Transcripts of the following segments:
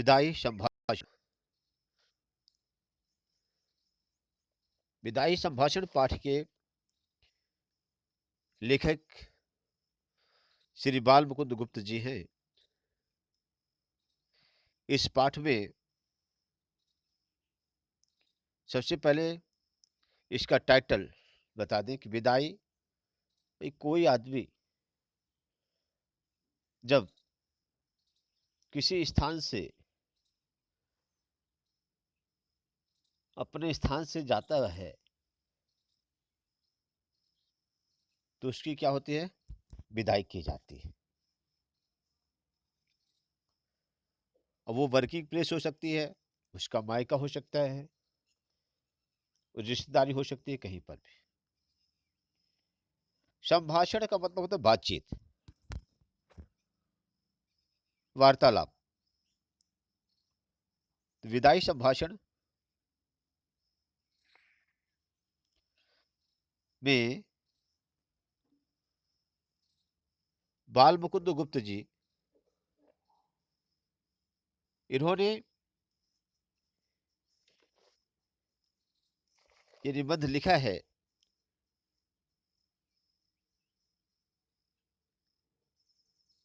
विदाई संभाषण। विदाई संभाषण पाठ के लेखक श्री बाल मुकुंद गुप्त जी हैं। इस पाठ में सबसे पहले इसका टाइटल बता दें कि विदाई, कोई आदमी जब किसी स्थान से अपने स्थान से जाता है तो उसकी क्या होती है, विदाई की जाती है। अब वो वर्किंग प्लेस हो सकती है, उसका मायका हो सकता है, रिश्तेदारी हो सकती है, कहीं पर भी। संभाषण का मतलब होता है बातचीत, वार्तालाप। विदाई संभाषण में बाल मुकुंद गुप्त जी, इन्होंने ये निबंध लिखा है।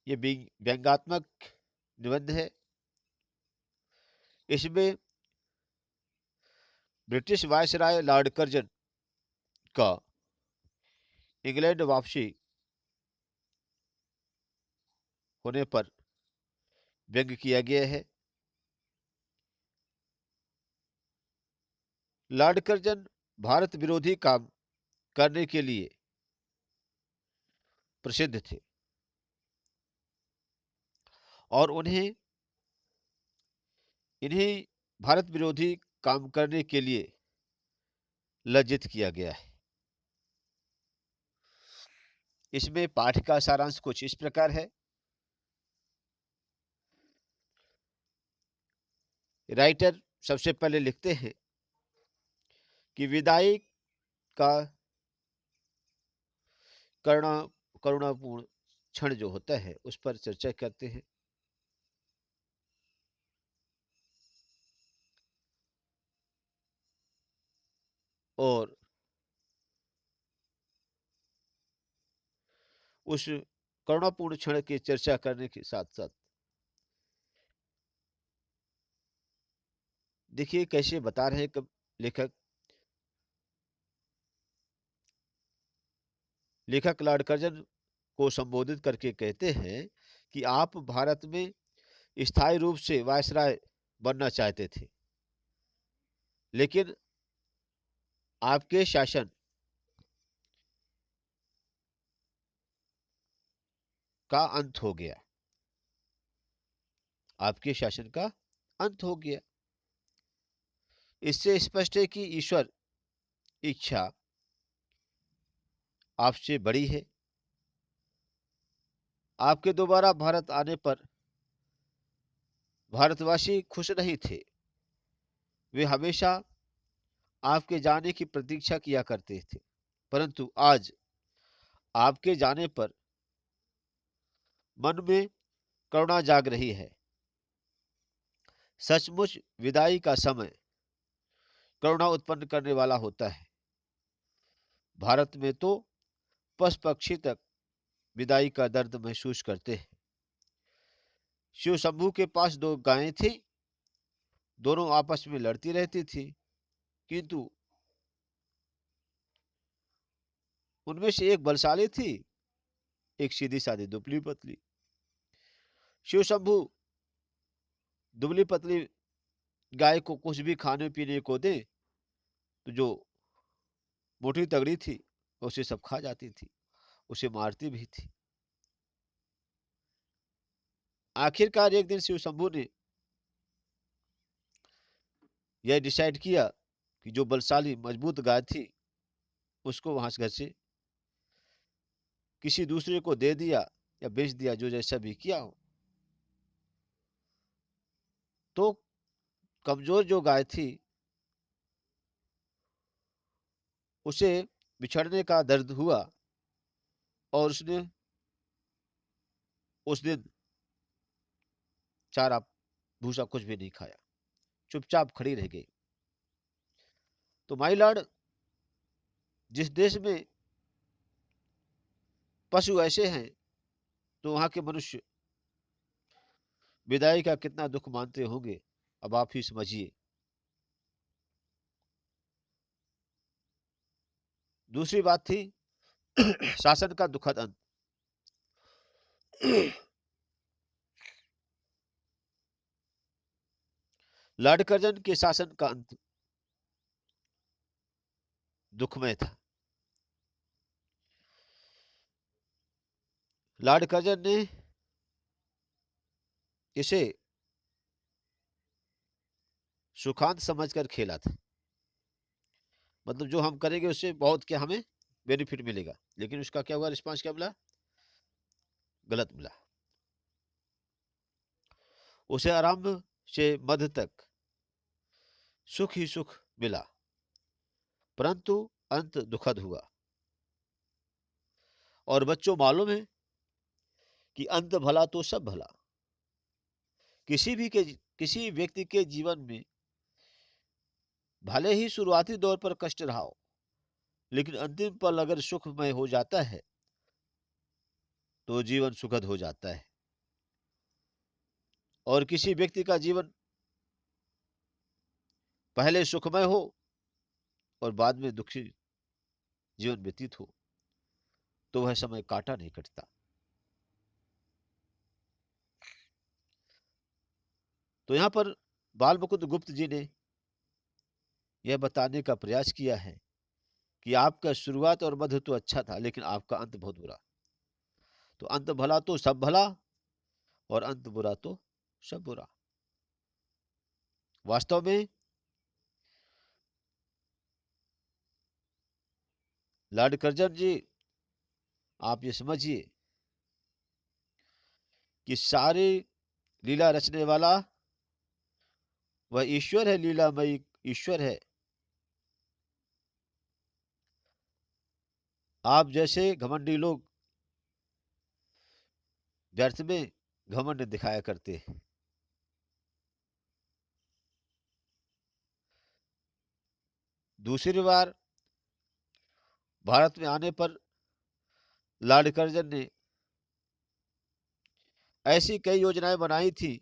ये व्यंग्यात्मक निबंध है। इसमें ब्रिटिश वायसराय लॉर्ड कर्जन का इंग्लैंड वापसी होने पर व्यंग किया गया है। लॉर्ड कर्जन भारत विरोधी काम करने के लिए प्रसिद्ध थे और इन्हें भारत विरोधी काम करने के लिए लज्जित किया गया है। इसमें पाठ का सारांश कुछ इस प्रकार है। राइटर सबसे पहले लिखते हैं कि विदाई का करुणा करुणापूर्ण क्षण जो होता है उस पर चर्चा करते हैं। और उस करुणापूर्ण क्षण की चर्चा करने के साथ साथ देखिए कैसे बता रहे हैं कब लेखक लेखक लॉर्ड कर्जन को संबोधित करके कहते हैं कि आप भारत में स्थायी रूप से वायसराय बनना चाहते थे, लेकिन आपके शासन का अंत हो गया। आपके शासन का अंत हो गया। इससे स्पष्ट है कि ईश्वर इच्छा आपसे बड़ी है। आपके दोबारा भारत आने पर भारतवासी खुश नहीं थे। वे हमेशा आपके जाने की प्रतीक्षा किया करते थे, परंतु आज आपके जाने पर मन में करुणा जाग रही है। सचमुच विदाई का समय करुणा उत्पन्न करने वाला होता है। भारत में तो पशु पक्षी तक विदाई का दर्द महसूस करते हैं। शिव शंभू के पास दो गायें थी, दोनों आपस में लड़ती रहती थी, किंतु उनमें से एक बलशाली थी, एक सीधी सादी दुबली पतली। शिव शंभू दुबली पतली गाय को कुछ भी खाने पीने को दे तो जो मोटी तगड़ी थी उसे सब खा जाती थी, उसे मारती भी थी। आखिरकार एक दिन शिव शंभू ने यह डिसाइड किया कि जो बलशाली मजबूत गाय थी उसको वहां से घर से किसी दूसरे को दे दिया या बेच दिया, जो जैसा भी किया हो। तो कमजोर जो गाय थी उसे बिछड़ने का दर्द हुआ और उसने उस दिन चारा भूसा कुछ भी नहीं खाया, चुपचाप खड़ी रह गई। तो माई लॉर्ड, जिस देश में पशु ऐसे हैं तो वहां के मनुष्य विदाई का कितना दुख मानते होंगे, अब आप ही समझिए। दूसरी बात थी शासन का दुखद अंत। लॉर्ड कर्जन के शासन का अंत दुखमय था। लॉर्ड कर्जन ने इसे सुखांत समझकर खेला था, मतलब जो हम करेंगे उससे बहुत क्या हमें बेनिफिट मिलेगा, लेकिन उसका क्या हुआ, रिस्पांस क्या मिला, गलत मिला। उसे आरंभ से मध्य तक सुख ही सुख मिला, परंतु अंत दुखद हुआ। और बच्चों, मालूम है कि अंत भला तो सब भला। किसी व्यक्ति के जीवन में भले ही शुरुआती दौर पर कष्ट रहा हो, लेकिन अंतिम पल अगर सुखमय हो जाता है तो जीवन सुखद हो जाता है। और किसी व्यक्ति का जीवन पहले सुखमय हो और बाद में दुखी जीवन व्यतीत हो तो वह समय काटा नहीं कटता। तो यहां पर बाल मुकुंद गुप्त जी ने यह बताने का प्रयास किया है कि आपका शुरुआत और मध्य तो अच्छा था, लेकिन आपका अंत बहुत बुरा। तो अंत भला तो सब भला और अंत बुरा तो सब बुरा। वास्तव में लॉर्ड कर्जन जी, आप ये समझिए कि सारी लीला रचने वाला वह ईश्वर है, लीलामयी ईश्वर है। आप जैसे घमंडी लोग व्यर्थ में घमंड दिखाया करते हैं। दूसरी बार भारत में आने पर लॉर्ड कर्जन ने ऐसी कई योजनाएं बनाई थी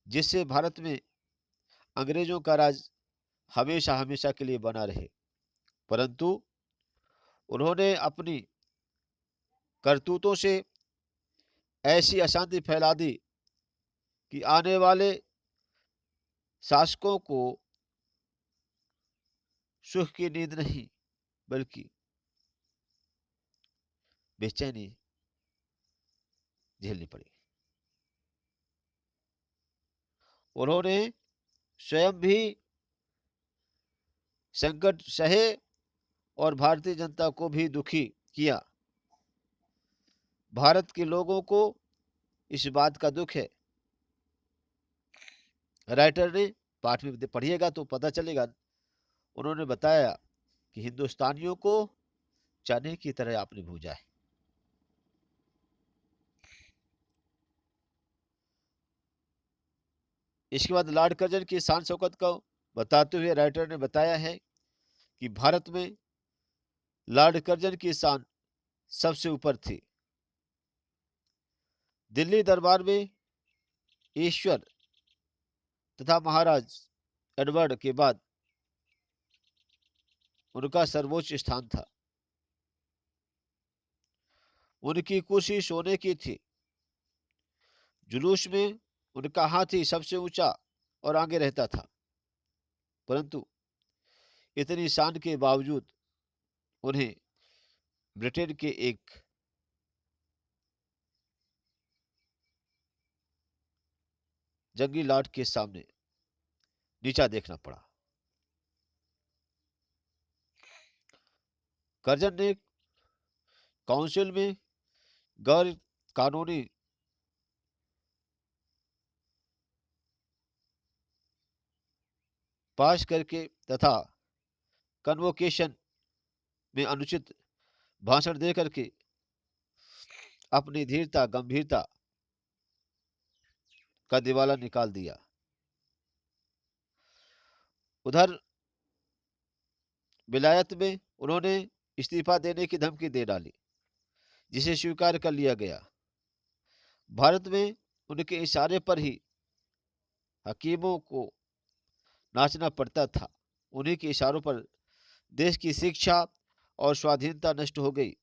जिससे भारत में अंग्रेजों का राज हमेशा हमेशा के लिए बना रहे, परंतु उन्होंने अपनी करतूतों से ऐसी अशांति फैला दी कि आने वाले शासकों को सुख की नींद नहीं बल्कि बेचैनी झेलनी पड़ी। उन्होंने स्वयं भी संकट सहे और भारतीय जनता को भी दुखी किया। भारत के लोगों को इस बात का दुख है। राइटर ने, पाठ में पढ़िएगा तो पता चलेगा, उन्होंने बताया कि हिंदुस्तानियों को चने की तरह आपने भूजा है। इसके बाद लॉर्ड कर्जन की शान शौकत को बताते हुए राइटर ने बताया है कि भारत में लॉर्ड कर्जन की शान सबसे ऊपर थी। दिल्ली दरबार में ईश्वर तथा महाराज एडवर्ड के बाद उनका सर्वोच्च स्थान था। उनकी कुर्सी सोने की थी। जुलूस में उनका हाथी सबसे ऊंचा और आगे रहता था, परंतु इतनी शान के बावजूद उन्हें ब्रिटेन के एक जंगी लॉर्ड के सामने नीचा देखना पड़ा। कर्जन ने काउंसिल में गैर कानूनी पास करके तथा कन्वोकेशन में अनुचित भाषण दे करके अपनी धीरता गंभीरता का दिवाला निकाल दिया। उधर विलायत में उन्होंने इस्तीफा देने की धमकी दे डाली, जिसे स्वीकार कर लिया गया। भारत में उनके इशारे पर ही हकीमों को नाचना पड़ता था। उन्हीं के इशारों पर देश की शिक्षा और स्वाधीनता नष्ट हो गई।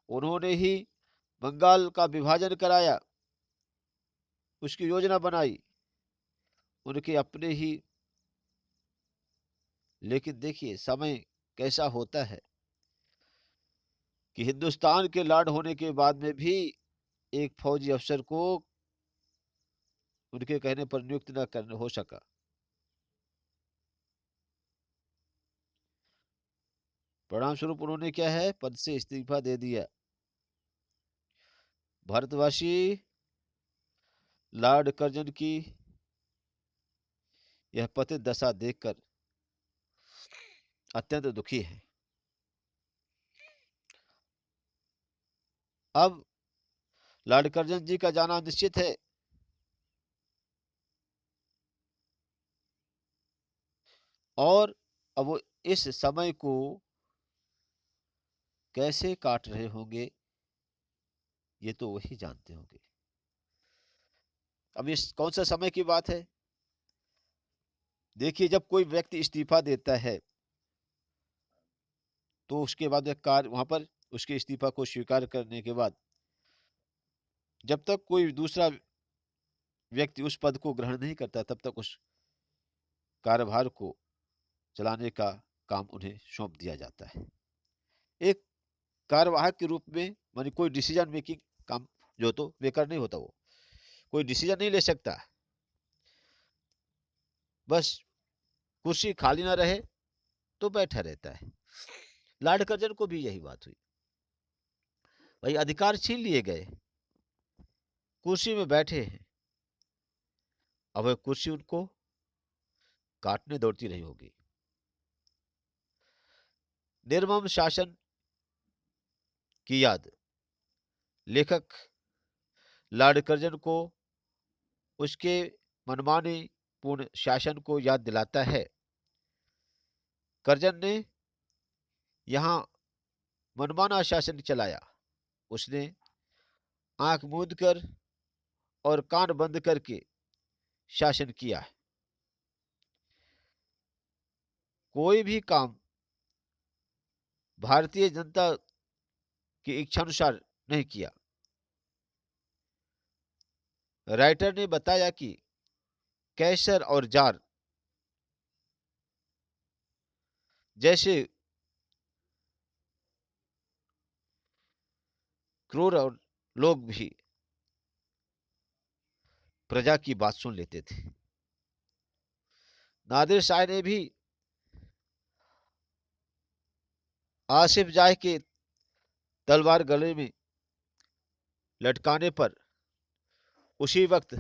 उन्होंने ही बंगाल का विभाजन कराया, उसकी योजना बनाई, उनके अपने ही। लेकिन देखिए समय कैसा होता है कि हिंदुस्तान के लॉर्ड होने के बाद में भी एक फौजी अफसर को उनके कहने पर नियुक्त न करने हो सका। परिणाम स्वरूप उन्होंने क्या है, पद से इस्तीफा दे दिया। भारतवासी लॉर्ड कर्जन की यह पतित दशा देखकर अत्यंत दुखी है। अब लॉर्ड कर्जन जी का जाना निश्चित है। और अब वो इस समय को कैसे काट रहे होंगे ये तो वही जानते होंगे। अब इस कौन सा समय की बात है? देखिए, जब कोई व्यक्ति इस्तीफा देता है तो उसके बाद कार्य वहां पर उसके इस्तीफा को स्वीकार करने के बाद जब तक कोई दूसरा व्यक्ति उस पद को ग्रहण नहीं करता तब तक उस कार्यभार को चलाने का काम उन्हें सौंप दिया जाता है। एक कार्यवाहक के रूप में, मानी कोई डिसीजन मेकिंग काम जो तो बेकार नहीं होता, वो कोई डिसीजन नहीं ले सकता, बस कुर्सी खाली ना रहे तो बैठा रहता है। लॉर्ड कर्जन को भी यही बात हुई। भाई अधिकार छीन लिए गए, कुर्सी में बैठे हैं, अब वह कुर्सी उनको काटने दौड़ती रही होगी। निर्मम शासन की याद लेखक लॉर्ड कर्जन को उसके मनमानी पूर्ण शासन को याद दिलाता है। कर्जन ने यहां मनमाना शासन चलाया। उसने आंख मूंद कर और कान बंद करके शासन किया। कोई भी काम भारतीय जनता की इच्छानुसार नहीं किया। राइटर ने बताया कि कैसर और जार जैसे क्रूर और लोग भी प्रजा की बात सुन लेते थे। नादिर शाह ने भी आसिफ जाह के तलवार गले में लटकाने पर उसी वक्त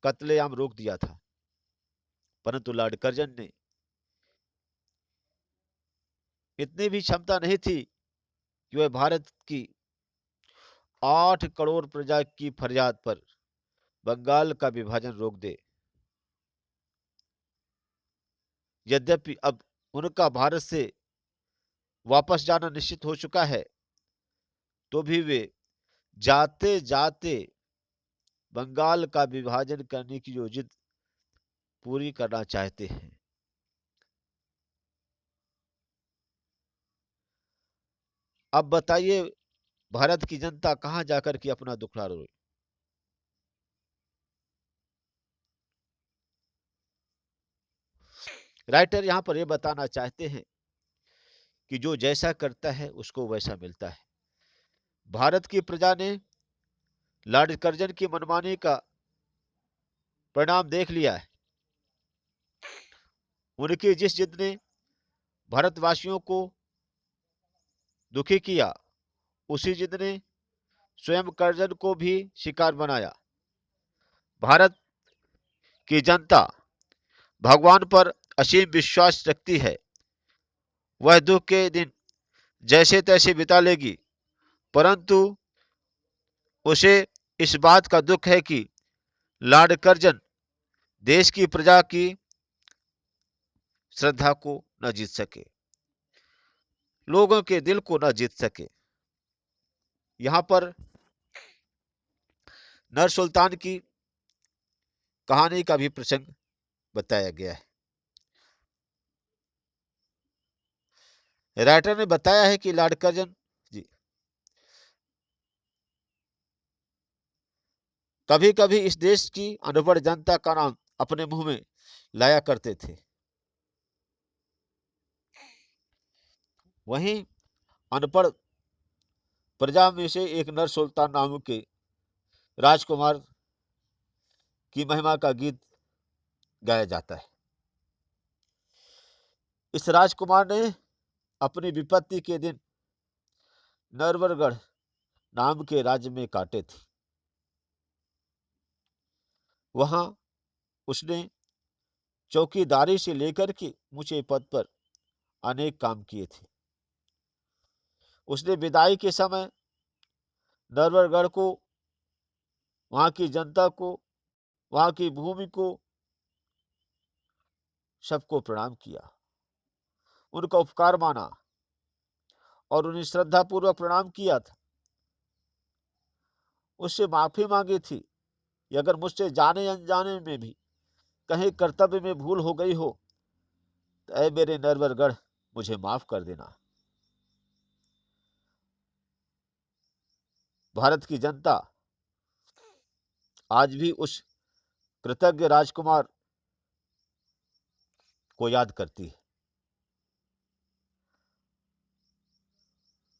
कत्लेआम रोक दिया था, परंतु लॉर्ड कर्जन ने इतनी भी क्षमता नहीं थी कि वह भारत की 8 करोड़ प्रजा की फरियाद पर बंगाल का विभाजन रोक दे। यद्यपि अब उनका भारत से वापस जाना निश्चित हो चुका है, तो भी वे जाते जाते बंगाल का विभाजन करने की जो जिद पूरी करना चाहते हैं। अब बताइए भारत की जनता कहां जाकर के अपना दुखड़ा रोए? राइटर यहां पर यह बताना चाहते हैं कि जो जैसा करता है उसको वैसा मिलता है। भारत की प्रजा ने लॉर्ड कर्जन की मनमानी का परिणाम देख लिया है। उनकी जिस जिद ने भारतवासियों को दुखी किया, उसी जिद ने स्वयं कर्जन को भी शिकार बनाया। भारत की जनता भगवान पर असीम विश्वास रखती है। वह दुख के दिन जैसे तैसे बिता लेगी, परंतु उसे इस बात का दुख है कि लॉर्ड कर्जन देश की प्रजा की श्रद्धा को न जीत सके, लोगों के दिल को न जीत सके। यहां पर नर सुल्तान की कहानी का भी प्रसंग बताया गया है। राइटर ने बताया है कि लॉर्ड कर्जन जी कभी कभी इस देश की अनपढ़ जनता का नाम अपने मुंह में लाया करते थे। वहीं अनपढ़ प्रजा में से एक नर सुल्तान नाम के राजकुमार की महिमा का गीत गाया जाता है। इस राजकुमार ने अपनी विपत्ति के दिन नरवरगढ़ नाम के राज्य में काटे थे। वहां उसने चौकीदारी से लेकर के ऊंचे पद पर अनेक काम किए थे। उसने विदाई के समय नरवरगढ़ को, वहां की जनता को, वहां की भूमि को, सबको प्रणाम किया, उनका उपकार माना और उन्हें श्रद्धा पूर्वक प्रणाम किया था। उससे माफी मांगी थी कि अगर मुझसे जाने अनजाने में भी कहीं कर्तव्य में भूल हो गई हो तो ऐ मेरे नरवरगढ़ मुझे माफ कर देना। भारत की जनता आज भी उस कृतज्ञ राजकुमार को याद करती है।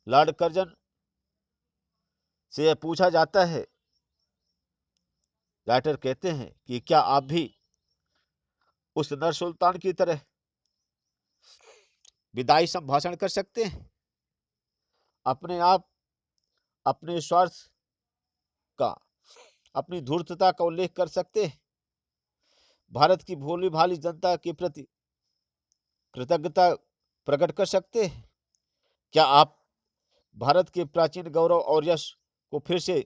लॉर्ड कर्जन से यह पूछा जाता है, राइटर कहते हैं कि क्या आप भी उस नर सुल्तान की तरह विदाई संभाषण कर सकते हैं, अपने आप, अपने स्वार्थ का, अपनी धूर्तता का उल्लेख कर सकते हैं, भारत की भोली भाली जनता के प्रति कृतज्ञता प्रकट कर सकते हैं? क्या आप भारत के प्राचीन गौरव और यश को फिर से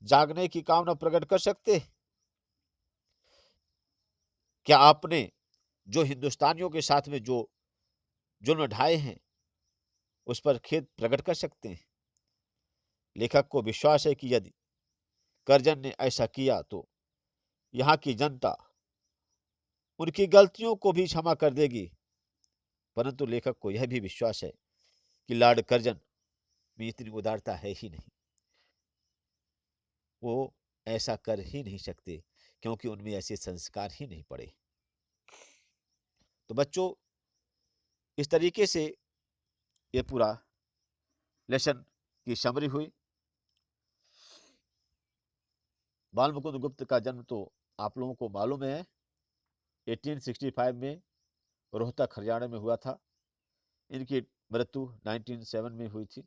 जागने की कामना प्रकट कर सकते हैं? क्या आपने जो हिंदुस्तानियों के साथ में जो जुल्म ढाए हैं उस पर खेद प्रकट कर सकते हैं? लेखक को विश्वास है कि यदि कर्जन ने ऐसा किया तो यहाँ की जनता उनकी गलतियों को भी क्षमा कर देगी। परंतु लेखक को यह भी विश्वास है कि लॉर्ड कर्जन में इतनी उदारता है ही नहीं, वो ऐसा कर ही नहीं सकते क्योंकि उनमें ऐसे संस्कार ही नहीं पड़े। तो बच्चों, इस तरीके से ये पूरा लेसन की समरी हुई। बाल मुकुंद गुप्त का जन्म तो आप लोगों को मालूम है 1865 में रोहतक हरियाणा में हुआ था। इनकी मृत्यु 1907 में हुई थी।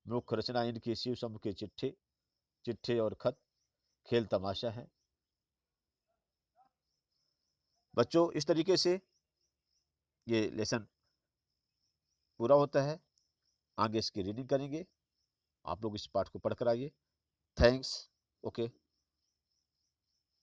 मुख्य रचना इनकी शिव शंभु के चिट्ठे, चिट्ठे और खत, खेल तमाशा है। बच्चों, इस तरीके से ये लेसन पूरा होता है। आगे इसकी रीडिंग करेंगे। आप लोग इस पाठ को पढ़कर आइए। थैंक्स। ओके।